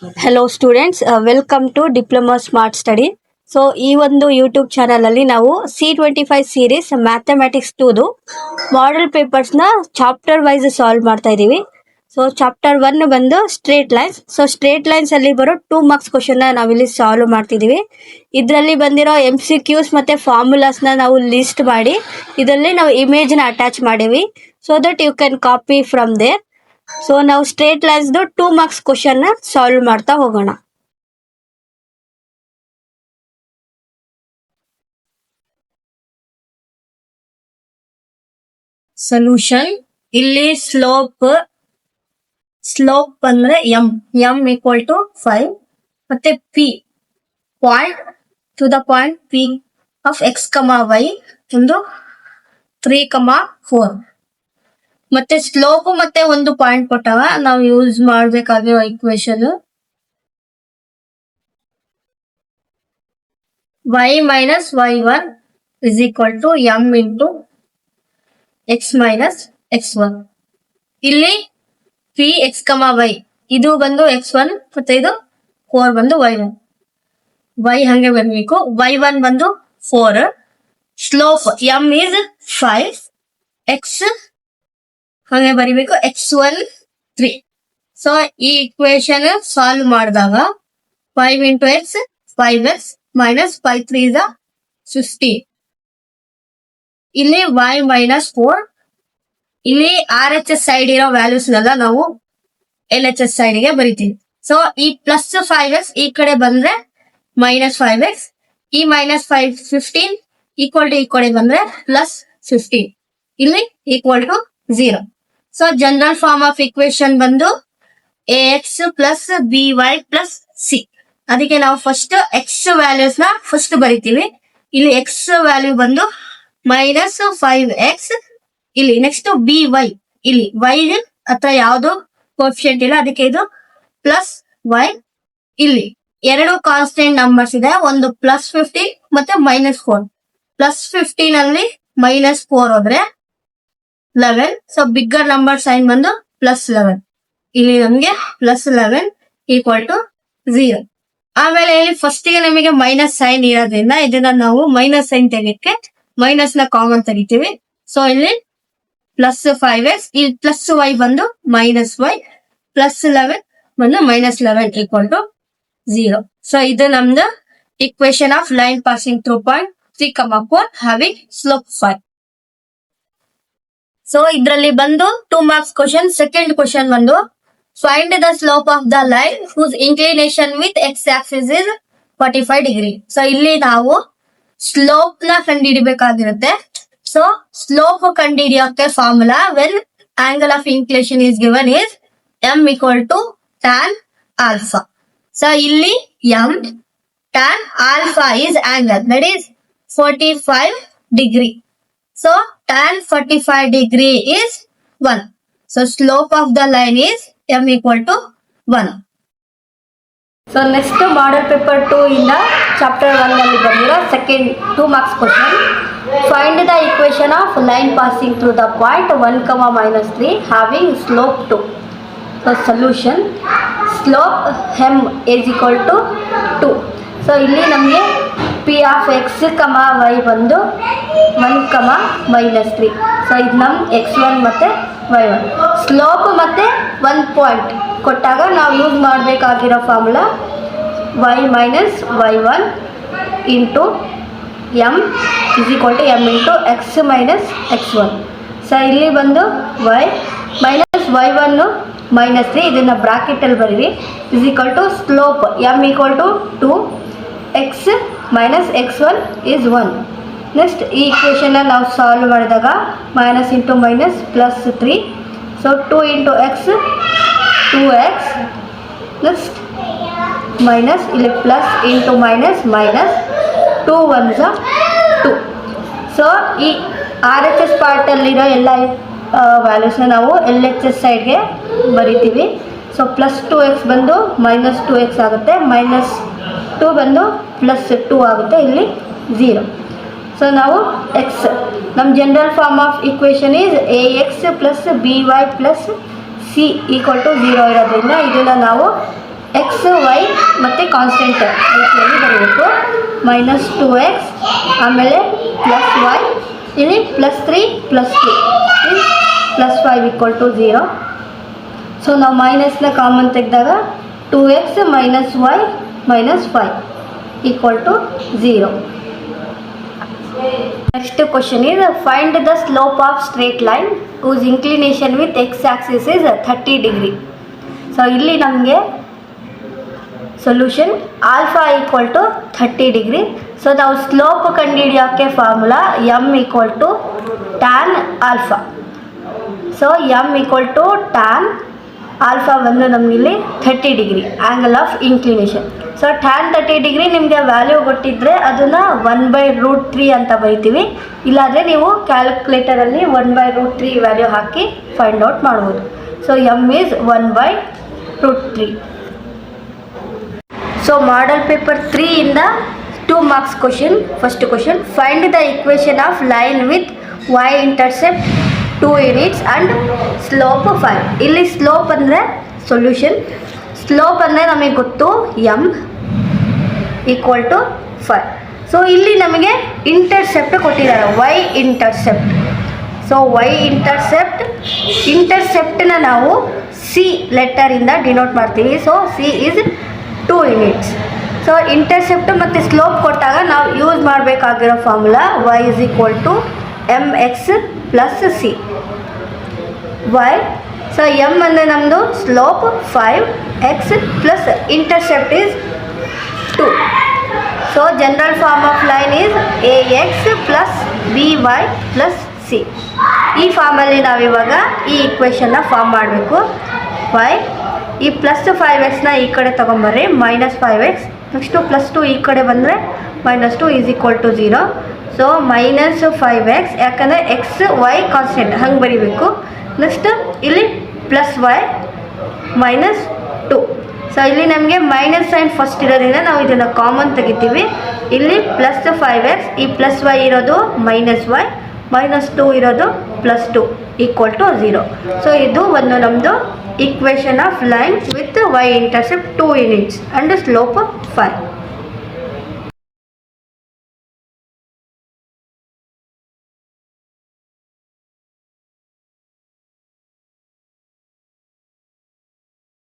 Hello students, welcome to diploma smart study. So ಈ ಒಂದು YouTube channel ಅಲ್ಲಿ ನಾವು C25 ಸೀರೀಸ್ ಮ್ಯಾಥಮೆಟಿಕ್ಸ್ 2 ಮಾಡೆಲ್ ಪೇಪರ್ಸ್ನ ಚಾಪ್ಟರ್ ವೈಸ್ ಸಾಲ್ವ್ ಮಾಡ್ತಾ ಇದೀವಿ. ಸೊ ಚಾಪ್ಟರ್ 1 ಬಂದು straight lines. So straight lines ಅಲ್ಲಿ ಬರೋ 2 ಮಾರ್ಕ್ಸ್ ಕ್ವಶನ್ ನಾವಿಲ್ಲಿ ಸಾಲ್ವ್ ಮಾಡ್ತಿದೀವಿ. ಇದರಲ್ಲಿ ಬಂದಿರೋ MCQs ಮತ್ತೆ ಫಾರ್ಮುಲಾಸ್ ನಾವು ಲಿಸ್ಟ್ ಮಾಡಿ ಇದರಲ್ಲಿ ನಾವು ಇಮೇಜ್ ನ ಅಟ್ಯಾಚ್ ಮಾಡೀವಿ, so that you can copy from there. So ನಾವು straight lines 2 marks question solve ಮಾಡ್ತಾ ಹೋಗೋಣ. ಸೊಲ್ಯೂಷನ್. ಇಲ್ಲಿ ಸ್ಲೋಪ್ ಅಂದ್ರೆ m ಈಕ್ವಲ್ ಟು 5 ಮತ್ತೆ p point to the point p of x, y ಒಂದು 3, 4 ಮತ್ತೆ ಸ್ಲೋಪ್ ಮತ್ತೆ ಒಂದು ಪಾಯಿಂಟ್ ಕೊಟ್ಟಾಗ ನಾವು ಯೂಸ್ ಮಾಡ್ಬೇಕಾಗಿರೋ equation y minus y1 is equal to m into x minus x1. ಇಲ್ಲಿ p x, y ಇದು ಬಂದು x1 ಮತ್ತೆ ಇದು 4 ಬಂದು y1. y ಹಂಗೆ ಬರ್ಬೇಕು. y1 ಬಂದು 4, ಸ್ಲೋಪ್ m is 5, x ಹಂಗೆ ಬರಿಬೇಕು, x1 3. ಸೊ ಈ ಇಕ್ವೇಶನ್ ಸಾಲ್ವ್ ಮಾಡಿದಾಗ 5 into x 5x minus 5 3 is 15. ಇಲ್ಲಿ y ಮೈನಸ್ 4. ಇಲ್ಲಿ RHS ಸೈಡ್ ಇರೋ ವ್ಯಾಲ್ಯೂಸ್ ನೆಲ್ಲ ನಾವು LHS ಸೈಡ್ ಗೆ ಬರಿತೀವಿ. ಸೊ ಈ ಪ್ಲಸ್ 5x ಈ ಕಡೆ ಬಂದ್ರೆ ಮೈನಸ್ 5x, ಈ ಮೈನಸ್ 5 15 ಈಕ್ವಲ್ ಟು ಈ ಕಡೆ ಬಂದ್ರೆ ಪ್ಲಸ್ 15, ಇಲ್ಲಿ equal to 0. So general form of equation ಬಂದು ax plus by plus c. ಅದಕ್ಕೆ ನಾವು ಫಸ್ಟ್ ಎಕ್ಸ್ ವ್ಯಾಲ್ಯೂಸ್ ನ ಫಸ್ಟ್ ಬರಿತೀವಿ. ಇಲ್ಲಿ ಎಕ್ಸ್ ವ್ಯಾಲ್ಯೂ ಬಂದು ಮೈನಸ್ 5x. ಇಲ್ಲಿ ನೆಕ್ಸ್ಟ್ by, ಇಲ್ಲಿ y ಹತ್ರ ಯಾವ್ದು ಕೋಫಿಷಿಯಂಟ್ ಇಲ್ಲ, ಅದಕ್ಕೆ ಇದು ಪ್ಲಸ್ y. ಇಲ್ಲಿ ಎರಡು ಕಾನ್ಸ್ಟೆಂಟ್ ನಂಬರ್ಸ್ ಇದೆ, ಒಂದು ಪ್ಲಸ್ 15 ಮತ್ತೆ ಮೈನಸ್ 4. ಪ್ಲಸ್ 15 ಅಲ್ಲಿ ಮೈನಸ್ 4 ಹೋದ್ರೆ 11. ಸೊ ಬಿಗ್ಗರ್ ನಂಬರ್ ಸೈನ್ ಬಂದು ಪ್ಲಸ್ 11. ಇಲ್ಲಿ ನಮಗೆ ಪ್ಲಸ್ 11 ಈಕ್ವಲ್ ಟು 0. ಆಮೇಲೆ ಇಲ್ಲಿ ಫಸ್ಟ್ ಗೆ ನಮಗೆ ಮೈನಸ್ ಸೈನ್ ಇರೋದ್ರಿಂದ ಇದನ್ನ ನಾವು ಮೈನಸ್ ಸೈನ್ ತೆಗಿಯಕ್ಕೆ ಮೈನಸ್ ನ ಕಾಮನ್ ತೆಗಿತೀವಿ. ಸೊ ಇಲ್ಲಿ ಪ್ಲಸ್ 5x, ಇಲ್ಲಿ ಪ್ಲಸ್ y ಬಂದು ಮೈನಸ್ y, ಪ್ಲಸ್ 11 ಬಂದು ಮೈನಸ್ 11 ಈಕ್ವಲ್ ಟು 0. ಸೊ ಇದು ನಮ್ದು equation of line passing through point 3, 4 having slope 5. So ಇದ್ರಲ್ಲಿ ಬಂದು 2 ಮಾರ್ಕ್ಸ್ ಕ್ವಶನ್. ಸೆಕೆಂಡ್ ಕ್ವಶನ್ ಬಂದು find the slope of the line whose inclination with x axis is 45 degree. So ಇಲ್ಲಿ ನಾವು slope ನ ಕಂಡುಹಿಡಿಬೇಕಾಗಿರುತ್ತೆ. So slope ಕಂಡುಹಿಡಿಯೋಕೆ formula when angle of inclination is given is m equal to tan alpha. So ಇಲ್ಲಿ m tan alpha is angle, that is 45 degree. So tan 45 degree is 1. So slope of the line is m equal to 1. So next model paper 2 ಇಂದ chapter 1 ನಲ್ಲಿ ಬಂದಿರೋ second 2 marks question. Find the equation of line passing through the point 1, minus 3 having slope 2. So solution, slope m is equal to 2. So ಇಲ್ಲಿ ನಮಗೆ p of x, y ಬಂದು 1, minus 3. So ಇದು ನಮ್ x1 ಮತ್ತೆ y1. Slope ಮತ್ತೆ 1 point ಕೊಟ್ಟಾಗ ನಾವು use ಮಾಡಬೇಕಾಗಿರೋ formula y minus y1 into m is equal to m into x minus x1. So ಇಲ್ಲಿ ಬಂದು y ಮೈನಸ್ y1 ಮೈನಸ್ 3, ಇದನ್ನ ಬ್ರಾಕೆಟ್ ಅಲ್ಲಿ ಬರೀರಿ, is equal to slope m equal to 2, x minus x1 is 1. Next ಈ equation ನಾವು solve ಮಾಡಿದಾಗ minus into minus plus 3. So 2 into x 2x, next minus ಇಲ್ಲಿ plus into minus minus 2 1s 2. So ಈ RHS ಪಾರ್ಟಲ್ಲಿರೋ ಎಲ್ಲ ವ್ಯಾಲ್ಯೂಸ್ನ ನಾವು LHS ಸೈಡ್ಗೆ ಬರಿತೀವಿ. ಸೊ ಪ್ಲಸ್ 2x ಬಂದು ಮೈನಸ್ 2x ಆಗುತ್ತೆ, ಮೈನಸ್ 2 ಬಂದು ಪ್ಲಸ್ 2 ಆಗುತ್ತೆ, ಇಲ್ಲಿ 0. ಸೊ ನಾವು ಎಕ್ಸ್ ನಮ್ಮ general form of equation is ax plus by plus c equal to 0 ಇರೋದ್ರಿಂದ ಇದನ್ನು ನಾವು ಎಕ್ಸ್ ವೈ ಮತ್ತು ಕಾನ್ಸ್ಟೆಂಟ್ ರೀತಿಯಲ್ಲಿ ಬರಬೇಕು. -2x ಆಮೇಲೆ +y ಇಲ್ಲಿ +3 +2 +5 = 0. ಸೊ ನಾವು ಮೈನಸ್ನ ಕಾಮನ್ ತೆಗೆದಾಗ 2x - y - 5 = 0. Next question is find the slope of straight line whose inclination with x-axis is 30 degree. So ಇಲ್ಲಿ ನಮಗೆ ಸೊಲ್ಯೂಷನ್ ಆಲ್ಫಾ = 30 ಡಿಗ್ರಿ. ಸೊ ನಾವು ಸ್ಲೋಪ್ ಕಂಡುಹಿಡಿಯೋಕ್ಕೆ formula m = tan alpha. So m = tan alpha ಬಂದು ನಮಗಿಲ್ಲಿ 30 degree angle of inclination. So tan 30 degree ನಿಮಗೆ value ಕೊಟ್ಟಿದ್ದರೆ ಅದನ್ನು 1/√3 ಅಂತ ಬರಿತೀವಿ. ಇಲ್ಲಾಂದರೆ ನೀವು ಕ್ಯಾಲ್ಕುಲೇಟರಲ್ಲಿ 1/√3 ವ್ಯಾಲ್ಯೂ ಹಾಕಿ ಫೈಂಡ್ ಔಟ್ ಮಾಡ್ಬೋದು. So m is 1/√3. So model paper 3 ಇಂದ 2 marks question. First question, find the equation of line with y intercept 2 units and slope 5. ಇಲ್ಲಿ ಸ್ಲೋಪ್ ಅಂದರೆ ಸೊಲ್ಯೂಷನ್. ಸ್ಲೋಪ್ ಅಂದರೆ ನಮಗೆ ಗೊತ್ತು m = 5. ಸೊ ಇಲ್ಲಿ ನಮಗೆ ಇಂಟರ್ಸೆಪ್ಟ್ ಕೊಟ್ಟಿದ್ದಾರೆ y ಇಂಟರ್ಸೆಪ್ಟ್. ಸೊ y ಇಂಟರ್ಸೆಪ್ಟನ್ನ ನಾವು C ಲೆಟರಿಂದ ಡಿನೋಟ್ ಮಾಡ್ತೀವಿ. So C is 2 units. So intercept ಮತ್ತು ಸ್ಲೋಪ್ ಕೊಟ್ಟಾಗ ನಾವು ಯೂಸ್ ಮಾಡಬೇಕಾಗಿರೋ formula y = mx + c. y so m ಅಂದರೆ ನಮ್ಮದು slope 5, x plus intercept is 2. So general form of line is ax + by + c. ಈ ಫಾರ್ಮಲ್ಲಿ ನಾವಿವಾಗ ಈ ಇಕ್ವೇಷನ್ನ ಫಾರ್ಮ್ ಮಾಡಬೇಕು. y ಈ +5x ಈ ಕಡೆ ತೊಗೊಂಬರ್ರಿ, -5x. ನೆಕ್ಸ್ಟು +2 ಈ ಕಡೆ ಬಂದರೆ -2 = 0. ಸೊ -5x ಯಾಕಂದರೆ x y ಕಾನ್ಸ್ಟೆಂಟ್ ಹಂಗೆ ಬರೀಬೇಕು. ನೆಕ್ಸ್ಟ್ ಇಲ್ಲಿ +y -2. ಸೊ ಇಲ್ಲಿ ನಮಗೆ ಮೈನಸ್ ಸೈನ್ ಫಸ್ಟ್ ಇರೋದ್ರಿಂದ ನಾವು ಇದನ್ನು ಕಾಮನ್ ತೆಗಿತೀವಿ. ಇಲ್ಲಿ +5x ಈ +y ಇರೋದು -y -2 ಇರೋದು +2 = 0. ಸೊ ಇದು ಒಂದು ನಮ್ಮದು equation of line with y intercept 2 units and slope 5.